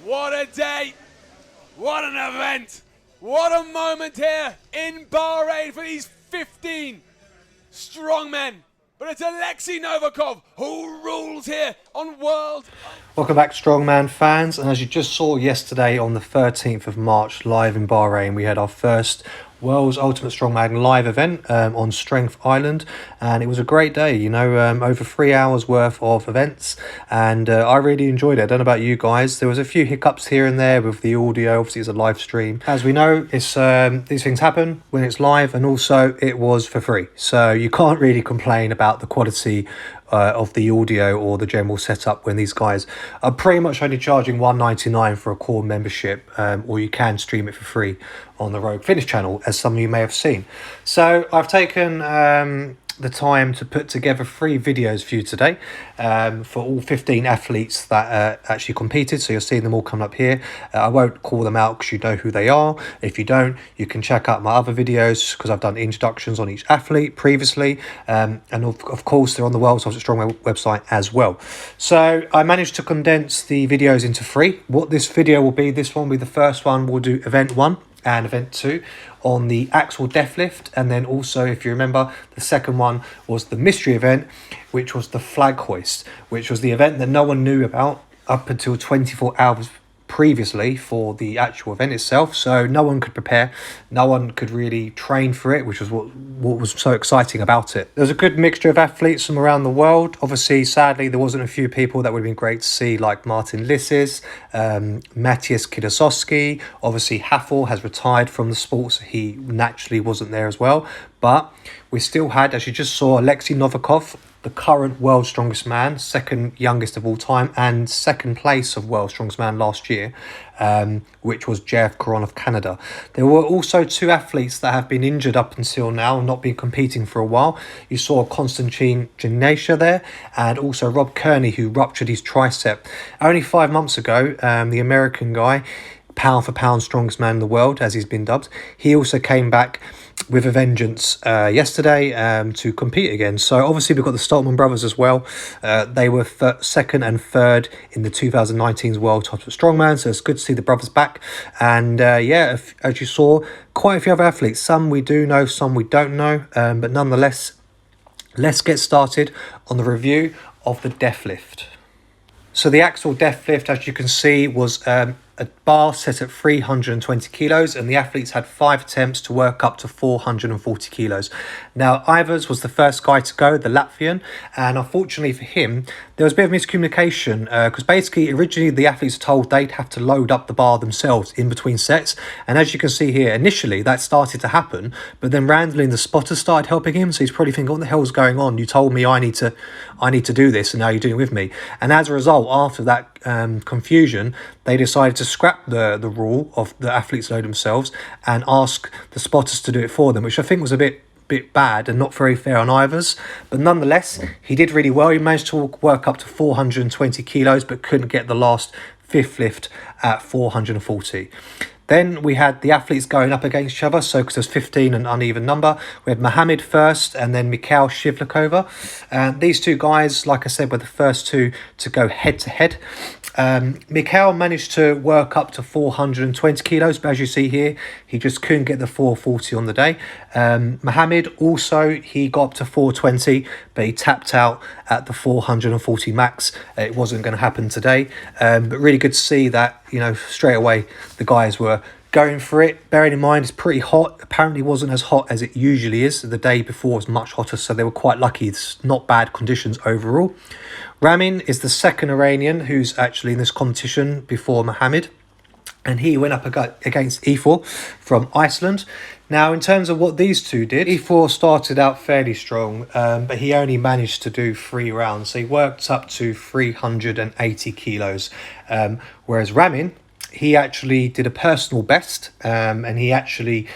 What a day, what an event, what a moment here in Bahrain for these 15 strongmen. But it's Olesksii Novikov who rules here on World. Welcome back, strongman fans. And as you just saw yesterday on the 13th of March, live in Bahrain, we had our first World's Ultimate Strongman live event on Strength Island, and it was a great day. You know, over 3 hours worth of events, and I really enjoyed it. I don't know about you guys. There was a few hiccups here and there with the audio. Obviously, it's a live stream. As we know, it's these things happen when it's live, and also it was for free, so you can't really complain about the quality of the audio or the general setup when these guys are pretty much only charging $1.99 for a core membership, or you can stream it for free on the Rogue Fitness channel, as some of you may have seen. So I've taken the time to put together 3 videos for you today for all 15 athletes that actually competed. So you're seeing them all coming up here. I won't call them out because you know who they are. If you don't, you can check out my other videos because I've done introductions on each athlete previously, and of course they're on the World's Ultimate Strongman website as well. So I managed to condense the videos into 3. What this video will be, this one will be the first one. We'll do event 1 and event 2 on the axle deadlift, and then also, if you remember, the second one was the mystery event, which was the flag hoist, which was the event that no one knew about up until 24 hours previously for the actual event itself. So no one could prepare, no one could really train for it, which was what was so exciting about it. There's a good mixture of athletes from around the world. Obviously, sadly, there wasn't a few people that would have been great to see, like Martin Lissis, Matthias Kidasowski. Obviously, Haffel has retired from the sport, so he naturally wasn't there as well. But we still had, as you just saw, Olesksii Novikov, the current world's strongest man, second youngest of all time, and second place of world's strongest man last year, which was Jeff Caron of Canada. There were also 2 athletes that have been injured up until now, not been competing for a while. You saw Konstantine Janashia there, and also Rob Kearney, who ruptured his tricep. Only 5 months ago, the American guy, pound for pound strongest man in the world, as he's been dubbed, he also came back with a vengeance yesterday to compete again. So obviously we've got the Stoltman brothers as well. They were second and third in the 2019's World Ultimate Strongman, so it's good to see the brothers back. And yeah, as you saw, quite a few other athletes. Some we do know, some we don't know, but nonetheless, let's get started on the review of the deadlift. So the axle deadlift, as you can see, was a bar set at 320 kilos, and the athletes had 5 attempts to work up to 440 kilos. Now, Aivars was the first guy to go, the Latvian, and unfortunately for him, there was a bit of miscommunication because basically originally the athletes were told they'd have to load up the bar themselves in between sets, and as you can see here, initially that started to happen, but then randomly the spotters started helping him, so he's probably thinking, what the hell's going on? You told me I need to do this, and now you're doing it with me. And as a result, after that confusion, they decided to scrap the rule of the athletes load themselves and ask the spotters to do it for them, which I think was a bit bad and not very fair on Aivars. But nonetheless, he did really well. He managed to work up to 420 kilos, but couldn't get the last 5th lift at 440. Then we had the athletes going up against each other, so because there's 15, an uneven number. We had Mohammed first and then Mikahail Shivlakov. And these 2 guys, like I said, were the first 2 to go head-to-head. Mikahail managed to work up to 420 kilos, but as you see here, he just couldn't get the 440 on the day. Mohammed also, he got up to 420, but he tapped out at the 440 max. It wasn't going to happen today, but really good to see that, you know, straight away the guys were going for it. Bearing in mind it's pretty hot. Apparently wasn't as hot as it usually is. The day before was much hotter, so they were quite lucky. It's not bad conditions overall. Ramin is the second Iranian who's actually in this competition before Mohammed, and he went up against Eyfor from Iceland. Now, in terms of what these 2 did, Eyfor started out fairly strong, but he only managed to do 3 rounds, so he worked up to 380 kilos, whereas Ramin, he actually did a personal best, and he actually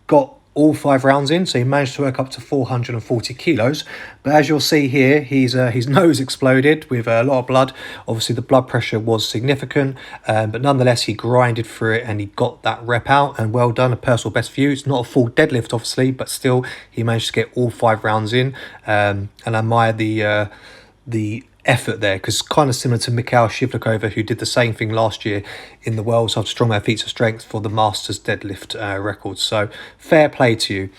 got all 5 rounds in, so he managed to work up to 440 kilos. But as you'll see here, his nose exploded with a lot of blood. Obviously, the blood pressure was significant, but nonetheless, he grinded through it and he got that rep out, and well done, a personal best for you. It's not a full deadlift, obviously, but still, he managed to get all 5 rounds in, and I admire the effort there, because kind of similar to Mikahail Shivlakov, who did the same thing last year in the Worlds after Strongman Feats of Strength for the Masters deadlift records. So fair play to you.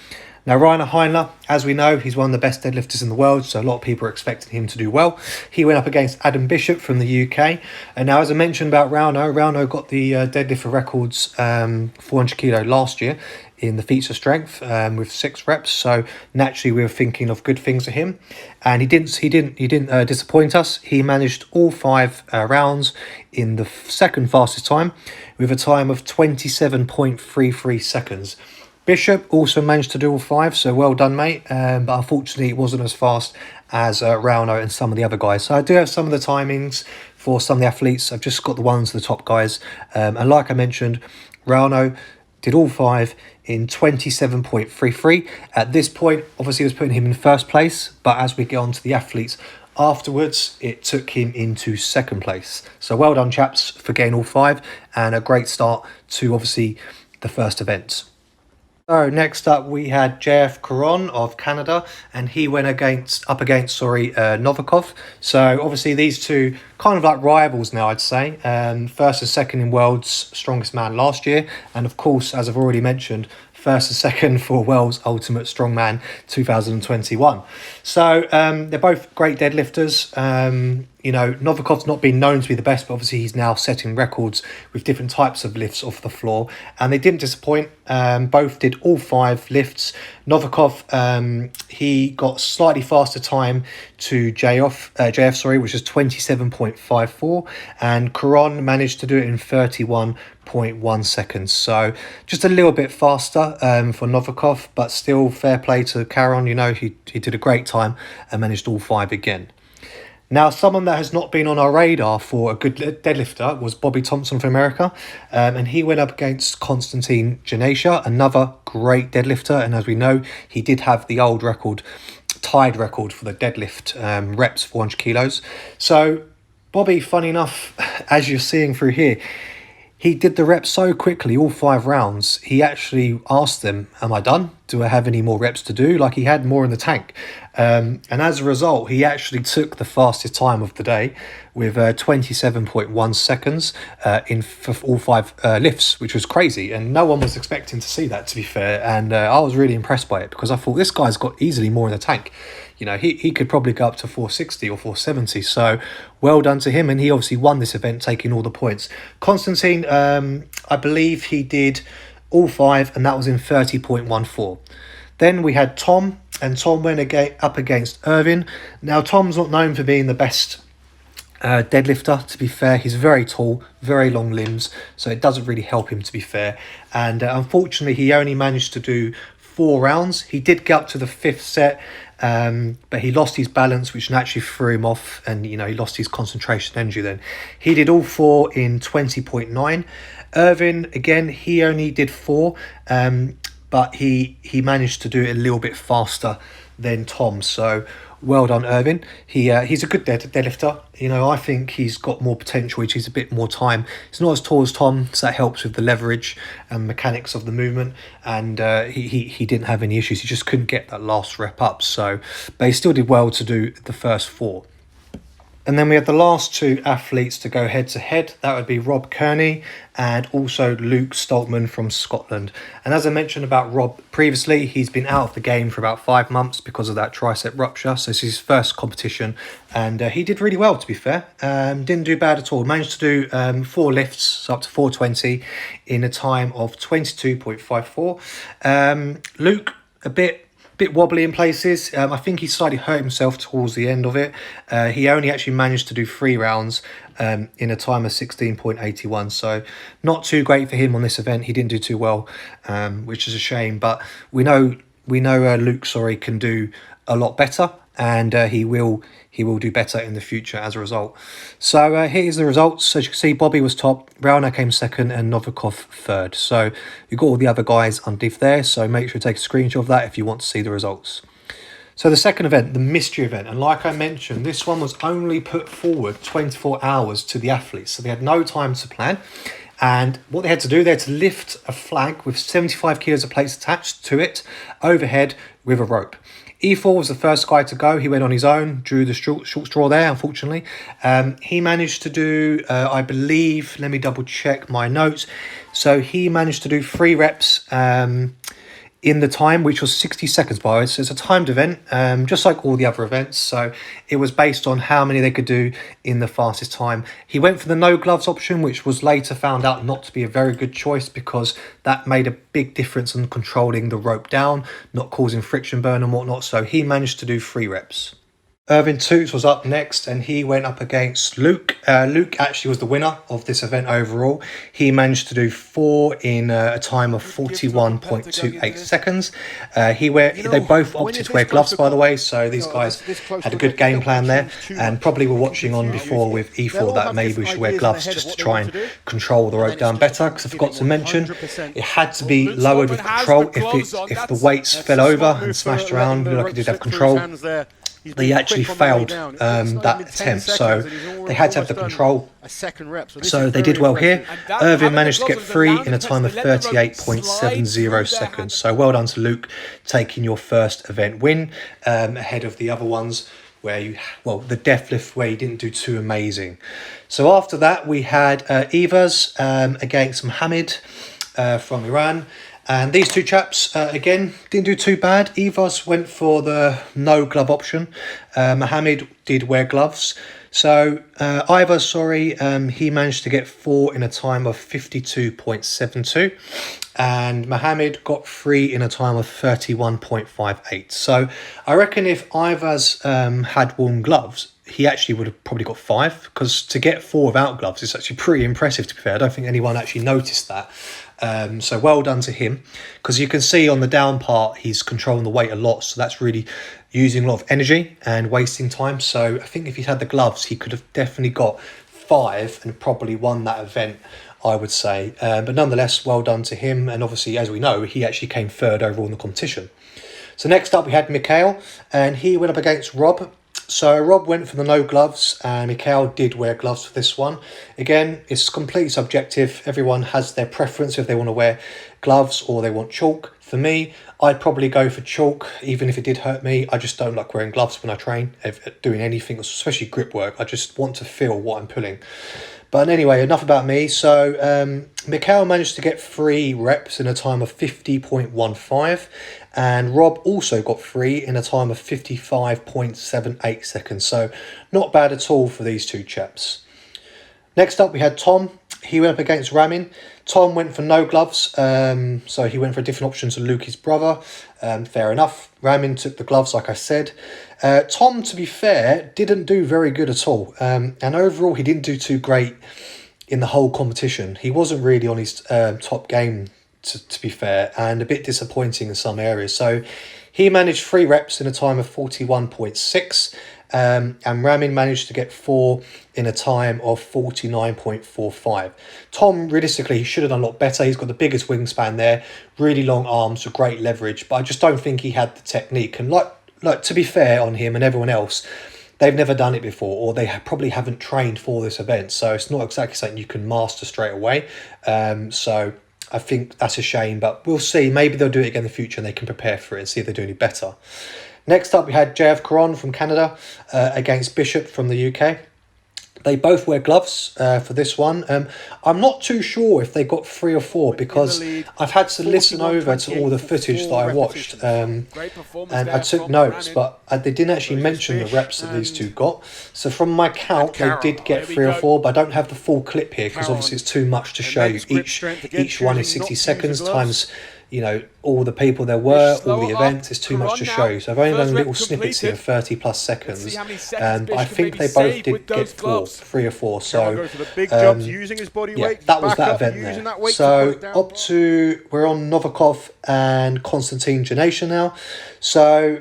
Now, Rauno Heinla, as we know, he's one of the best deadlifters in the world, so a lot of people are expecting him to do well. He went up against Adam Bishop from the UK. And now, as I mentioned about Rauno got the deadlift for records 400 kilo last year in the feats of strength with 6 reps. So naturally, we were thinking of good things for him, and he didn't disappoint us. He managed all 5 rounds in the second fastest time, with a time of 27.33 seconds. Bishop also managed to do all 5, so well done, mate. But unfortunately, it wasn't as fast as Rauno and some of the other guys. So I do have some of the timings for some of the athletes. I've just got the ones of the top guys. And like I mentioned, Rauno did all 5 in 27.33. At this point, obviously, it was putting him in first place. But as we get on to the athletes afterwards, it took him into second place. So well done, chaps, for getting all 5. And a great start to, obviously, the first event. So next up we had JF Caron of Canada, and he went up against Novikov. So obviously these two kind of like rivals now, I'd say. First and second in World's Strongest Man last year, and of course, as I've already mentioned, first and second for World's Ultimate Strongman 2021. So they're both great deadlifters. Novikov's not been known to be the best, but obviously he's now setting records with different types of lifts off the floor, and they didn't disappoint. Both did all 5 lifts. Novikov, he got slightly faster time to JF, which is 27.54, and Caron managed to do it in 31.1 seconds. So just a little bit faster for Novikov, but still fair play to Caron. He did a great time and managed all 5 again. Now, someone that has not been on our radar for a good deadlifter was Bobby Thompson from America, and he went up against Konstantine Janashia, another great deadlifter, and as we know, he did have the old tied record for the deadlift reps, 400 kilos. So Bobby, funny enough, as you're seeing through here, he did the reps so quickly, all 5 rounds. He actually asked them, am I done? Do I have any more reps to do? Like, he had more in the tank. And as a result, he actually took the fastest time of the day with 27.1 seconds for all 5 lifts, which was crazy. And no one was expecting to see that, to be fair. And I was really impressed by it, because I thought this guy's got easily more in the tank. He could probably go up to 460 or 470. So well done to him. And he obviously won this event, taking all the points. Konstantine, I believe he did all 5, and that was in 30.14. Then we had Tom, and Tom went up against Ervin. Now, Tom's not known for being the best deadlifter, to be fair. He's very tall, very long limbs, so it doesn't really help him, to be fair. And unfortunately, he only managed to do 4 rounds. He did get up to the 5th set, but he lost his balance, which naturally threw him off, and he lost his concentration energy then. He did all 4 in 20.9. Ervin, again, he only did 4, but he managed to do it a little bit faster than Tom. So well done, Ervin. He's a good deadlifter. I think he's got more potential, which is a bit more time. He's not as tall as Tom, so that helps with the leverage and mechanics of the movement. And he didn't have any issues. He just couldn't get that last rep up. But he still did well to do the first 4. And then we have the last 2 athletes to go head-to-head. That would be Rob Kearney and also Luke Stoltman from Scotland. And as I mentioned about Rob previously, he's been out of the game for about 5 months because of that tricep rupture. So this is his first competition, and he did really well, to be fair. Didn't do bad at all. Managed to do 4 lifts, so up to 420 in a time of 22.54. Luke, a bit wobbly in places. I think he slightly hurt himself towards the end of it. He only actually managed to do 3 rounds in a time of 16.81. So not too great for him on this event. He didn't do too well, which is a shame. But we know Luke, can do a lot better, and he will do better in the future as a result. So here's the results. As you can see, Bobby was top, Rauno came second, and Novikov third. So you've got all the other guys underneath there, so make sure to take a screenshot of that if you want to see the results. So the second event, the mystery event, and like I mentioned, this one was only put forward 24 hours to the athletes, so they had no time to plan. And what they had to do, they had to lift a flag with 75 kilos of plates attached to it overhead with a rope. Eyfor was the first guy to go. He went on his own, drew the short straw there, unfortunately. He managed to do, I believe, let me double check my notes. So he managed to do 3 reps in the time, which was 60 seconds, by the way. So it's a timed event, just like all the other events. So it was based on how many they could do in the fastest time. He went for the no gloves option, which was later found out not to be a very good choice because that made a big difference in controlling the rope down, not causing friction burn and whatnot. So he managed to do 3 reps. Ervin Toots was up next and he went up against Luke. Luke actually was the winner of this event overall. He managed to do 4 in a time of 41.28 seconds. They both opted to wear gloves, by the way, so these guys had a good game plan there and probably were watching on before with Eyfor that maybe we should wear gloves just to try and control the rope down better, because I forgot to mention it had to be lowered with control. If the weights fell over and smashed around, looked like it did have control, they actually failed that attempt, so they had to have the control. So they did well here. Ervin managed to get 3 in a time of 38.70 seconds. So well done to Luke, taking your first event win ahead of the other ones where the deadlift where you didn't do too amazing. So after that we had Aivars against Mohammed from Iran. And these 2 chaps, again, didn't do too bad. Aivars went for the no glove option. Mohammed did wear gloves. So Aivars, he managed to get 4 in a time of 52.72. And Mohammed got 3 in a time of 31.58. So I reckon if Aivars had worn gloves, he actually would have probably got 5, because to get 4 without gloves is actually pretty impressive, to be fair. I don't think anyone actually noticed that. So well done to him, because you can see on the down part he's controlling the weight a lot, so that's really using a lot of energy and wasting time. So I think if he had the gloves he could have definitely got 5 and probably won that event, I would say. But nonetheless, well done to him, and obviously, as we know, he actually came 3rd overall in the competition. So next up we had Mikahail, and he went up against Rob. So Rob went for the no gloves and Mikahail did wear gloves for this one. Again, it's completely subjective. Everyone has their preference if they want to wear gloves or they want chalk. For me, I'd probably go for chalk, even if it did hurt me. I just don't like wearing gloves when I train, doing anything, especially grip work. I just want to feel what I'm pulling. But anyway, enough about me. So Mikahail managed to get 3 reps in a time of 50.15. And Rob also got 3 in a time of 55.78 seconds. So not bad at all for these 2 chaps. Next up we had Tom. He went up against Ramin. Tom went for no gloves, so he went for a different option to Luke, his brother. Fair enough. Ramin took the gloves, like I said. Tom, to be fair, didn't do very good at all. And overall, he didn't do too great in the whole competition. He wasn't really on his top game, to be fair, and a bit disappointing in some areas. So he managed 3 reps in a time of 41.6. And Ramin managed to get 4 in a time of 49.45. Tom, realistically, he should have done a lot better. He's got the biggest wingspan there, really long arms with great leverage, but I just don't think he had the technique. And like to be fair on him and everyone else, they've never done it before, or they probably haven't trained for this event, so it's not exactly something you can master straight away. So I think that's a shame, but we'll see. Maybe they'll do it again in the future and they can prepare for it and see if they do any better. Next up, we had Caron from Canada against Bishop from the UK. They both wear gloves for this one. I'm not too sure if they got 3 or 4 because I've had to listen over to all the footage that I watched and I took notes, but they didn't actually mention the reps that these 2 got. So from my count, they did get 3 or 4, but I don't have the full clip here because obviously it's too much to show you. Each one is 60 seconds times, you know, all the people there were, all the events. It's too much to show you. So I've only done little snippets here, 30 plus seconds. But I think they both did get 3 or 4. So yeah, that was that event there. So we're on Novikov and Konstantine Janashia now. So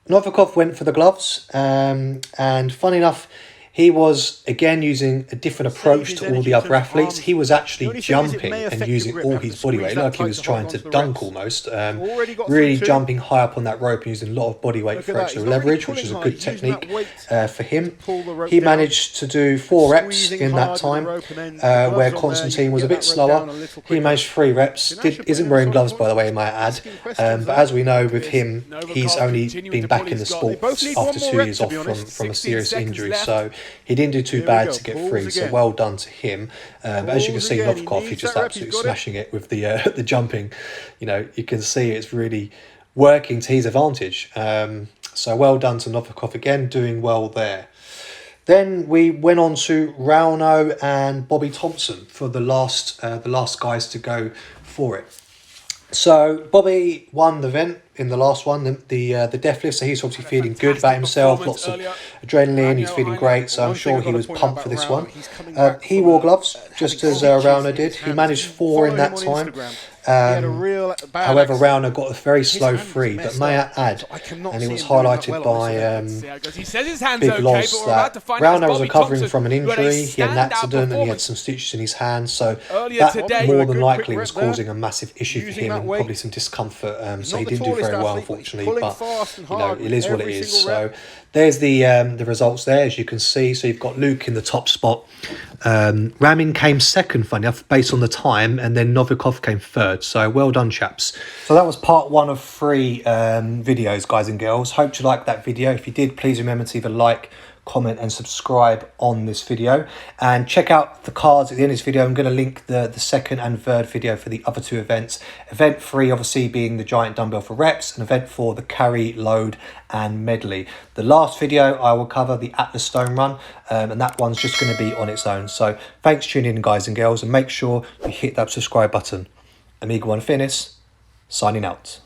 Novikov went for the gloves, and funny enough, He was, again, using a different approach to all the other athletes. He was actually jumping and using all his body weight. It looked like he was trying to dunk almost. Really jumping high up on that rope and using a lot of body weight for extra leverage, which is a good technique for him. He managed to do 4 reps in that time, where Konstantine was a bit slower. He managed 3 reps. Isn't wearing gloves, by the way, I might add. But as we know with him, he's only been back in the sport after 2 years off from a serious injury. So he didn't do too bad to get 3. So well done to him. But as you can see, Novikov, he's just absolutely smashing it with the jumping. You know, you can see it's really working to his advantage. So well done to Novikov again, doing well there. Then we went on to Rauno and Bobby Thompson for the last guys to go for it. So Bobby won the event in the last one, the deadlift. So he's obviously feeling good about himself, lots of adrenaline. He's feeling great, so I'm sure he was pumped for this one. He wore gloves just as Rauno did. He managed 4 in that time. However, Rauno got a very slow 3, but may I add, and it was highlighted by Big Loss, that Rauno was recovering from an injury. He had an accident and he had some stitches in his hand, so that more than likely was causing a massive issue for him and probably some discomfort. So he didn't do very well, unfortunately, but you know, it is what it is. So there's the results there, as you can see. So you've got Luke in the top spot. Ramin came second, funny enough, based on the time, and then Novikov came third. So well done, chaps. So that was part 1 of 3 videos, guys and girls. Hope you liked that video. If you did, please remember to either like, comment and subscribe on this video, and check out the cards at the end of this video. I'm going to link the second and third video for the other 2 events. Event 3 obviously being the giant dumbbell for reps, and event 4 the carry, load and medley. The last video I will cover the Atlas Stone Run, and that one's just going to be on its own. So thanks for tuning in, guys and girls, and make sure you hit that subscribe button. Amigo One Fitness signing out.